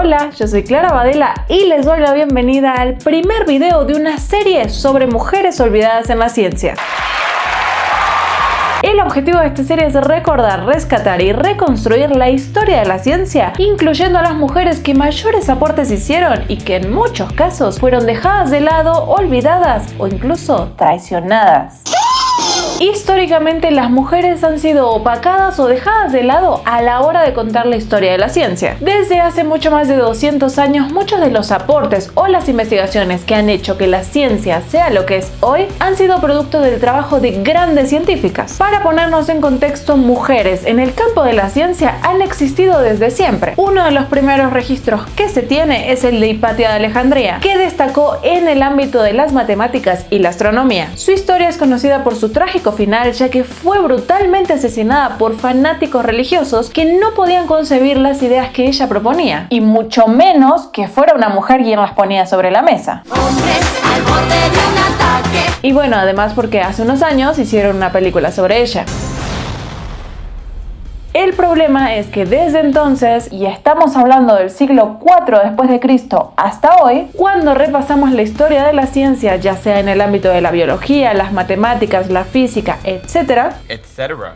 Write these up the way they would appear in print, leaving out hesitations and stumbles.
Hola, yo soy Clara Badela y les doy la bienvenida al primer video de una serie sobre mujeres olvidadas en la ciencia. El objetivo de esta serie es recordar, rescatar y reconstruir la historia de la ciencia, incluyendo a las mujeres que mayores aportes hicieron y que en muchos casos fueron dejadas de lado, olvidadas o incluso traicionadas. Históricamente, las mujeres han sido opacadas o dejadas de lado a la hora de contar la historia de la ciencia. Desde hace mucho más de 200 años, muchos de los aportes o las investigaciones que han hecho que la ciencia sea lo que es hoy han sido producto del trabajo de grandes científicas. Para ponernos en contexto, mujeres en el campo de la ciencia han existido desde siempre. Uno de los primeros registros que se tiene es el de Hipatia de Alejandría, que destacó en el ámbito de las matemáticas y la astronomía. Su historia es conocida por su trágico final, ya que fue brutalmente asesinada por fanáticos religiosos que no podían concebir las ideas que ella proponía, y mucho menos que fuera una mujer quien las ponía sobre la mesa. Y bueno, además porque hace unos años hicieron una película sobre ella. El problema es que desde entonces, y estamos hablando del siglo IV después de Cristo hasta hoy, cuando repasamos la historia de la ciencia, ya sea en el ámbito de la biología, las matemáticas, la física, etc.,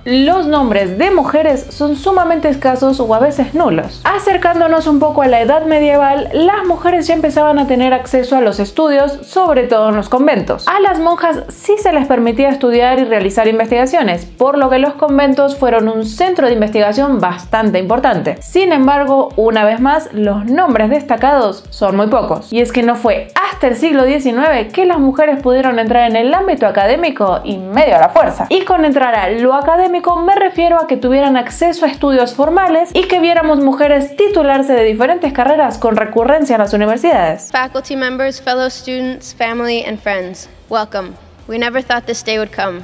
los nombres de mujeres son sumamente escasos o a veces nulos. Acercándonos un poco a la edad medieval, las mujeres ya empezaban a tener acceso a los estudios, sobre todo en los conventos. A las monjas sí se les permitía estudiar y realizar investigaciones, por lo que los conventos fueron un centro de investigación bastante importante. Sin embargo, una vez más, los nombres destacados son muy pocos. Y es que no fue hasta el siglo XIX que las mujeres pudieron entrar en el ámbito académico y medio a la fuerza. Y con entrar a lo académico me refiero a que tuvieran acceso a estudios formales y que viéramos mujeres titularse de diferentes carreras con recurrencia en las universidades. Faculty members, fellow students, family and friends, welcome. We never thought this day would come.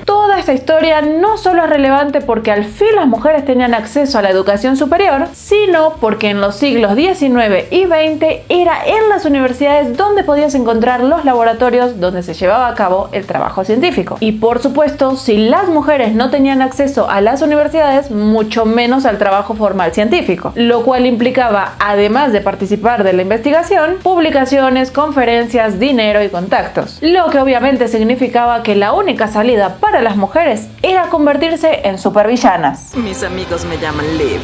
Toda esta historia no solo es relevante porque al fin las mujeres tenían acceso a la educación superior, sino porque en los siglos XIX y XX era en las universidades donde podías encontrar los laboratorios donde se llevaba a cabo el trabajo científico. Y por supuesto, si las mujeres no tenían acceso a las universidades, mucho menos al trabajo formal científico, lo cual implicaba, además de participar de la investigación, publicaciones, conferencias, dinero y contactos, lo que obviamente significaba que la única salida para las mujeres era convertirse en supervillanas. Mis amigos me llaman Liv.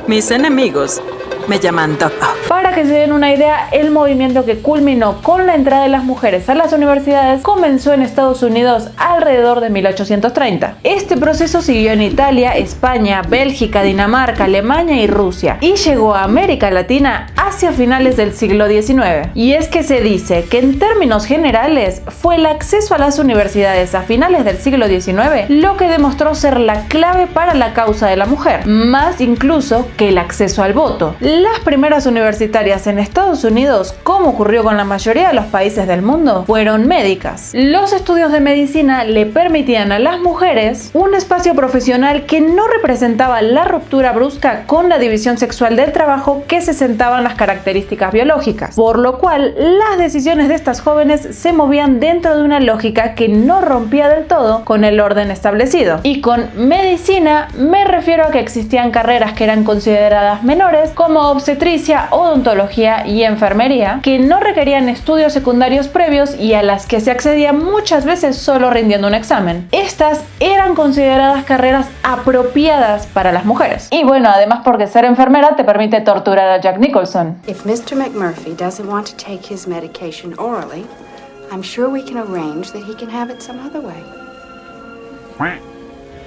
Mis enemigos me llaman Doc. Para que se den una idea, el movimiento que culminó con la entrada de las mujeres a las universidades comenzó en Estados Unidos alrededor de 1830. Este proceso siguió en Italia, España, Bélgica, Dinamarca, Alemania y Rusia, y llegó a América Latina hacia finales del siglo XIX. Y es que se dice que en términos generales fue el acceso a las universidades a finales del siglo XIX lo que demostró ser la clave para la causa de la mujer, más incluso que el acceso al voto. Las primeras universitarias en Estados Unidos, como ocurrió con la mayoría de los países del mundo, fueron médicas. Los estudios de medicina le permitían a las mujeres un espacio profesional que no representaba la ruptura brusca con la división sexual del trabajo que se sentaban las características biológicas, por lo cual las decisiones de estas jóvenes se movían dentro de una lógica que no rompía del todo con el orden establecido. Y con medicina me refiero a que existían carreras que eran consideradas menores, como obstetricia, odontología y enfermería, que no requerían estudios secundarios previos y a las que se accedía muchas veces solo rindiendo un examen. Estas eran consideradas carreras apropiadas para las mujeres. Y bueno, además porque ser enfermera te permite torturar a Jack Nicholson. If Mr. McMurphy doesn't want to take his medication orally, I'm sure we can arrange that he can have it some other way.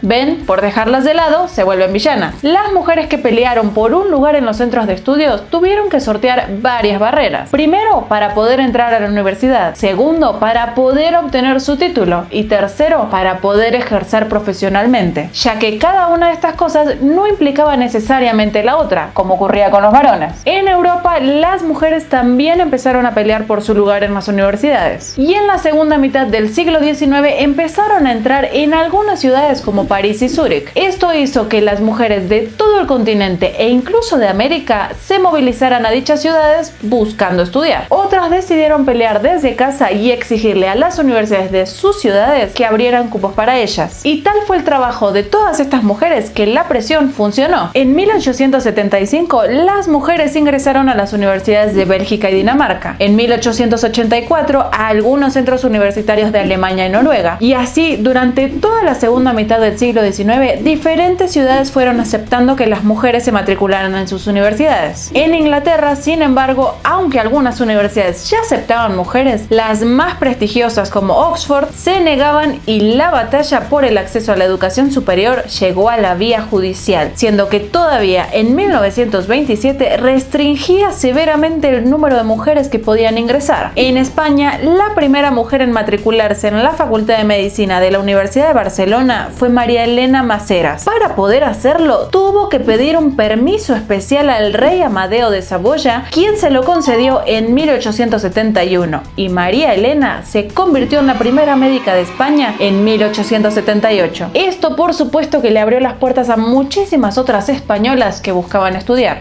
Ven, por dejarlas de lado, se vuelven villanas. Las mujeres que pelearon por un lugar en los centros de estudios tuvieron que sortear varias barreras. Primero, para poder entrar a la universidad. Segundo, para poder obtener su título. Y tercero, para poder ejercer profesionalmente, ya que cada una de estas cosas no implicaba necesariamente la otra, como ocurría con los varones. En Europa, las mujeres también empezaron a pelear por su lugar en las universidades. Y en la segunda mitad del siglo XIX empezaron a entrar en algunas ciudades como París y Zúrich. Esto hizo que las mujeres de todo el continente e incluso de América se movilizaran a dichas ciudades buscando estudiar. Otras decidieron pelear desde casa y exigirle a las universidades de sus ciudades que abrieran cupos para ellas. Y tal fue el trabajo de todas estas mujeres que la presión funcionó. En 1875 las mujeres ingresaron a las universidades de Bélgica y Dinamarca. En 1884 a algunos centros universitarios de Alemania y Noruega. Y así durante toda la segunda mitad del siglo XIX, diferentes ciudades fueron aceptando que las mujeres se matricularan en sus universidades. En Inglaterra, sin embargo, aunque algunas universidades ya aceptaban mujeres, las más prestigiosas como Oxford se negaban y la batalla por el acceso a la educación superior llegó a la vía judicial, siendo que todavía en 1927 restringía severamente el número de mujeres que podían ingresar. En España, la primera mujer en matricularse en la Facultad de Medicina de la Universidad de Barcelona fue María Elena Maseras. Para poder hacerlo, tuvo que pedir un permiso especial al rey Amadeo de Saboya, quien se lo concedió en 1871, y María Elena se convirtió en la primera médica de España en 1878. Esto, por supuesto, que le abrió las puertas a muchísimas otras españolas que buscaban estudiar.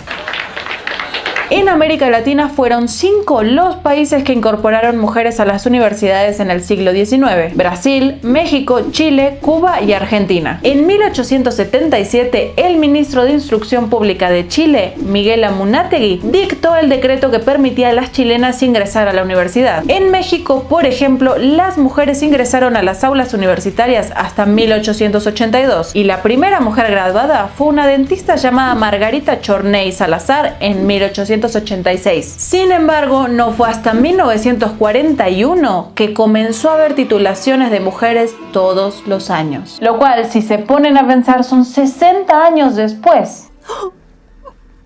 En América Latina fueron 5 los países que incorporaron mujeres a las universidades en el siglo XIX: Brasil, México, Chile, Cuba y Argentina. En 1877, el ministro de Instrucción Pública de Chile, Miguel Amunátegui, dictó el decreto que permitía a las chilenas ingresar a la universidad. En México, por ejemplo, las mujeres ingresaron a las aulas universitarias hasta 1882 y la primera mujer graduada fue una dentista llamada Margarita Chorney Salazar en 1886. Sin embargo, no fue hasta 1941 que comenzó a haber titulaciones de mujeres todos los años, lo cual, si se ponen a pensar, son 60 años después.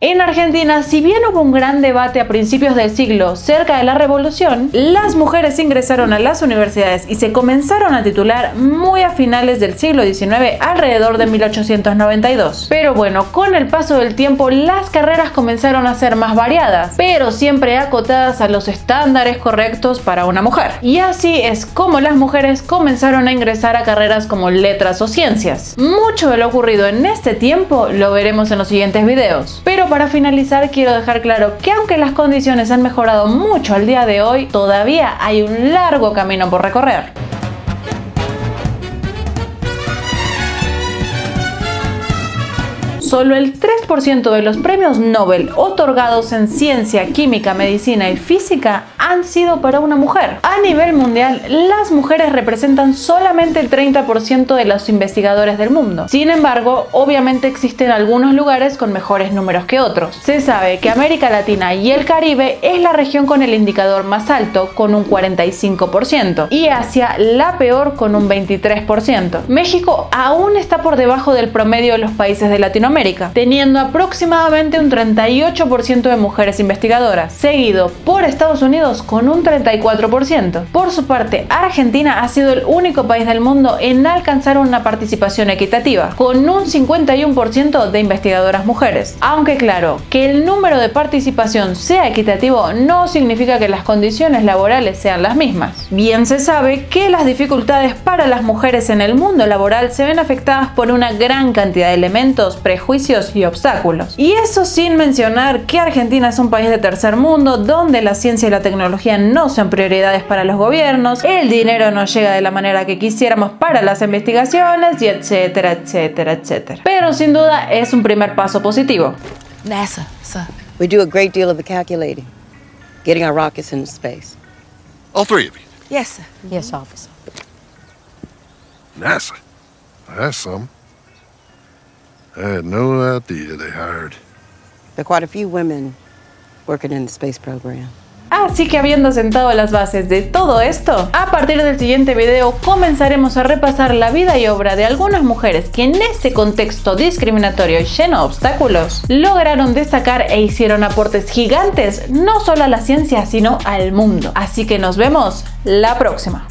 En Argentina, si bien hubo un gran debate a principios del siglo cerca de la revolución, las mujeres ingresaron a las universidades y se comenzaron a titular muy a finales del siglo XIX, alrededor de 1892. Pero bueno, con el paso del tiempo las carreras comenzaron a ser más variadas, pero siempre acotadas a los estándares correctos para una mujer. Y así es como las mujeres comenzaron a ingresar a carreras como letras o ciencias. Mucho de lo ocurrido en este tiempo lo veremos en los siguientes videos. Pero para finalizar, quiero dejar claro que aunque las condiciones han mejorado mucho al día de hoy, todavía hay un largo camino por recorrer. Solo el 3% de los premios Nobel otorgados en ciencia, química, medicina y física han sido para una mujer. A nivel mundial, las mujeres representan solamente el 30% de los investigadores del mundo. Sin embargo, obviamente existen algunos lugares con mejores números que otros. Se sabe que América Latina y el Caribe es la región con el indicador más alto, con un 45%, y Asia la peor, con un 23%. México aún está por debajo del promedio de los países de Latinoamérica, teniendo aproximadamente un 38% de mujeres investigadoras, seguido por Estados Unidos con un 34%. Por su parte, Argentina ha sido el único país del mundo en alcanzar una participación equitativa, con un 51% de investigadoras mujeres. Aunque claro, que el número de participación sea equitativo no significa que las condiciones laborales sean las mismas. Bien se sabe que las dificultades para las mujeres en el mundo laboral se ven afectadas por una gran cantidad de elementos, prejuicios y obstáculos. Y eso sin mencionar que Argentina es un país de tercer mundo donde la ciencia y la tecnología no son prioridades para los gobiernos, el dinero no llega de la manera que quisiéramos para las investigaciones y etcétera, etcétera, etcétera. Pero sin duda es un primer paso positivo. NASA, sir. We do a great deal of the calculating, getting our rockets into space. All three of you? Yes, sir. Yes, officer. NASA? That's something. I had no idea they hired. There are quite a few women working in the space program. Así que habiendo sentado las bases de todo esto, a partir del siguiente video comenzaremos a repasar la vida y obra de algunas mujeres que en este contexto discriminatorio y lleno de obstáculos lograron destacar e hicieron aportes gigantes no solo a la ciencia sino al mundo. Así que nos vemos la próxima.